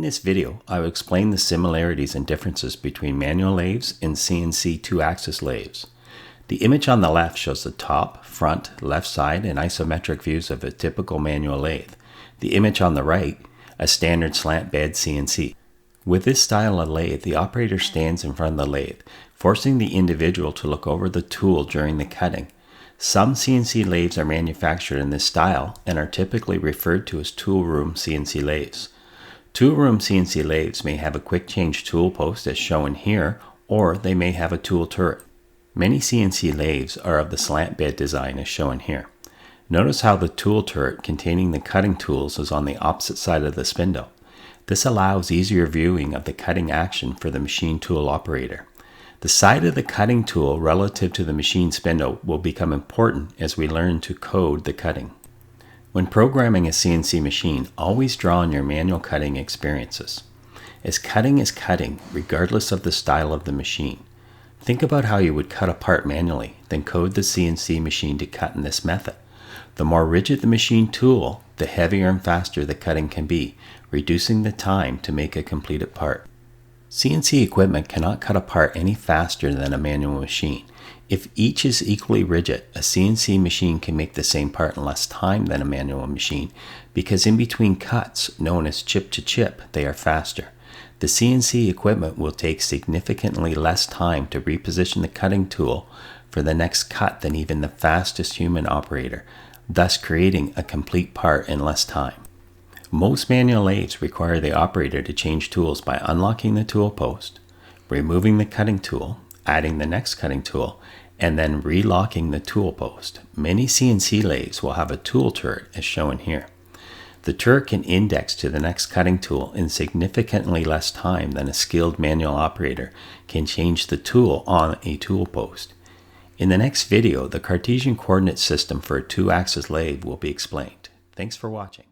In this video, I will explain the similarities and differences between manual lathes and CNC two-axis lathes. The image on the left shows the top, front, left side, and isometric views of a typical manual lathe. The image on the right, a standard slant bed CNC. With this style of lathe, the operator stands in front of the lathe, forcing the individual to look over the tool during the cutting. Some CNC lathes are manufactured in this style and are typically referred to as tool room CNC lathes. Tool room CNC lathes may have a quick change tool post as shown here, or they may have a tool turret. Many CNC lathes are of the slant bed design as shown here. Notice how the tool turret containing the cutting tools is on the opposite side of the spindle. This allows easier viewing of the cutting action for the machine tool operator. The side of the cutting tool relative to the machine spindle will become important as we learn to code the cutting. When programming a CNC machine, always draw on your manual cutting experiences, as cutting is cutting regardless of the style of the machine. Think about how you would cut a part manually, then code the CNC machine to cut in this method. The more rigid the machine tool, the heavier and faster the cutting can be, reducing the time to make a completed part. CNC equipment cannot cut a part any faster than a manual machine. If each is equally rigid, a CNC machine can make the same part in less time than a manual machine because in between cuts, known as chip to chip, they are faster. The CNC equipment will take significantly less time to reposition the cutting tool for the next cut than even the fastest human operator, thus creating a complete part in less time. Most manual lathes require the operator to change tools by unlocking the tool post, removing the cutting tool, adding the next cutting tool, and then relocking the tool post. Many CNC lathes will have a tool turret as shown here. The turret can index to the next cutting tool in significantly less time than a skilled manual operator can change the tool on a tool post. In the next video, the Cartesian coordinate system for a two-axis lathe will be explained. Thanks for watching.